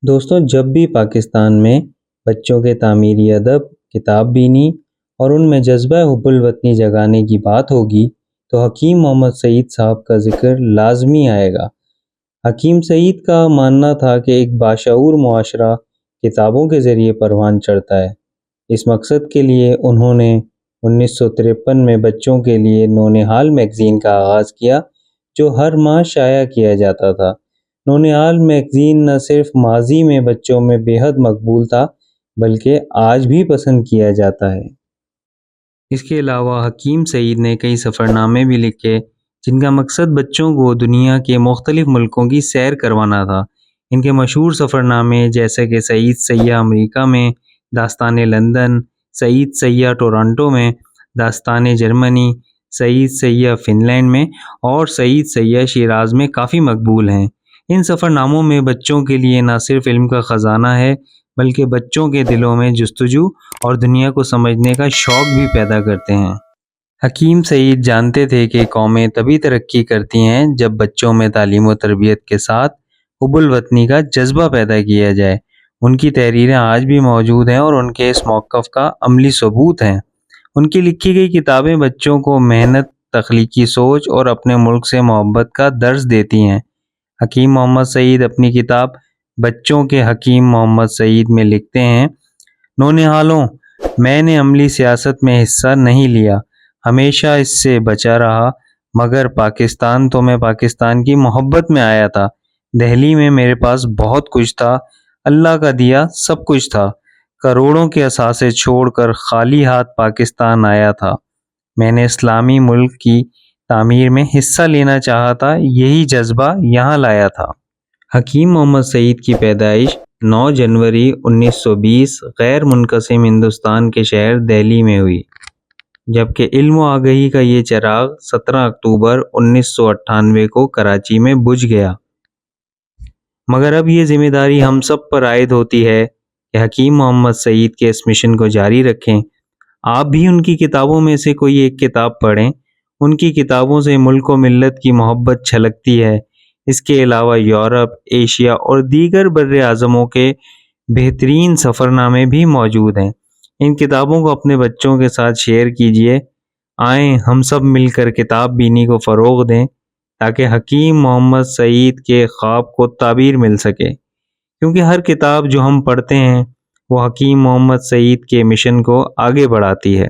دوستوں، جب بھی پاکستان میں بچوں کے تعمیری ادب، کتاب بینی اور ان میں جذبہ حب الوطنی جگانے کی بات ہوگی تو حکیم محمد سعید صاحب کا ذکر لازمی آئے گا۔ حکیم سعید کا ماننا تھا کہ ایک باشعور معاشرہ کتابوں کے ذریعے پروان چڑھتا ہے۔ اس مقصد کے لیے انہوں نے 1953 میں بچوں کے لیے نونہال میگزین کا آغاز کیا، جو ہر ماہ شائع کیا جاتا تھا۔ نونہال میگزین نہ صرف ماضی میں بچوں میں بے حد مقبول تھا بلکہ آج بھی پسند کیا جاتا ہے۔ اس کے علاوہ حکیم سعید نے کئی سفرنامے بھی لکھے جن کا مقصد بچوں کو دنیا کے مختلف ملکوں کی سیر کروانا تھا۔ ان کے مشہور سفرنامے جیسے کہ سعید سیاح امریکہ میں، داستان لندن، سعید سیاح ٹورانٹو میں، داستان جرمنی، سعید سیاح فن لینڈ میں اور سعید سیاح شیراز میں کافی مقبول ہیں۔ ان سفرناموں میں بچوں کے لیے نہ صرف علم کا خزانہ ہے بلکہ بچوں کے دلوں میں جستجو اور دنیا کو سمجھنے کا شوق بھی پیدا کرتے ہیں۔ حکیم سعید جانتے تھے کہ قومیں تبھی ترقی کرتی ہیں جب بچوں میں تعلیم و تربیت کے ساتھ حب الوطنی کا جذبہ پیدا کیا جائے۔ ان کی تحریریں آج بھی موجود ہیں اور ان کے اس موقف کا عملی ثبوت ہیں۔ ان کی لکھی گئی کتابیں بچوں کو محنت، تخلیقی سوچ اور اپنے ملک سے محبت کا درس دیتی ہیں۔ حکیم محمد سعید اپنی کتاب بچوں کے حکیم محمد سعید میں لکھتے ہیں، نونہالوں، میں نے عملی سیاست میں حصہ نہیں لیا، ہمیشہ اس سے بچا رہا، مگر پاکستان تو میں پاکستان کی محبت میں آیا تھا۔ دہلی میں میرے پاس بہت کچھ تھا، اللہ کا دیا سب کچھ تھا، کروڑوں کے اثاثے چھوڑ کر خالی ہاتھ پاکستان آیا تھا۔ میں نے اسلامی ملک کی تعمیر میں حصہ لینا چاہا تھا، یہی جذبہ یہاں لایا تھا۔ حکیم محمد سعید کی پیدائش 9 جنوری 1920 غیر منقسم ہندوستان کے شہر دہلی میں ہوئی، جبکہ علم و آگہی کا یہ چراغ 17 اکتوبر 1998 کو کراچی میں بجھ گیا۔ مگر اب یہ ذمہ داری ہم سب پر عائد ہوتی ہے کہ حکیم محمد سعید کے اس مشن کو جاری رکھیں۔ آپ بھی ان کی کتابوں میں سے کوئی ایک کتاب پڑھیں۔ ان کی کتابوں سے ملک و ملت کی محبت چھلکتی ہے۔ اس کے علاوہ یورپ، ایشیا اور دیگر بر اعظموں کے بہترین سفرنامے بھی موجود ہیں۔ ان کتابوں کو اپنے بچوں کے ساتھ شیئر کیجیے۔ آئیں ہم سب مل کر کتاب بینی کو فروغ دیں تاکہ حکیم محمد سعید کے خواب کو تعبیر مل سکے، کیونکہ ہر کتاب جو ہم پڑھتے ہیں وہ حکیم محمد سعید کے مشن کو آگے بڑھاتی ہے۔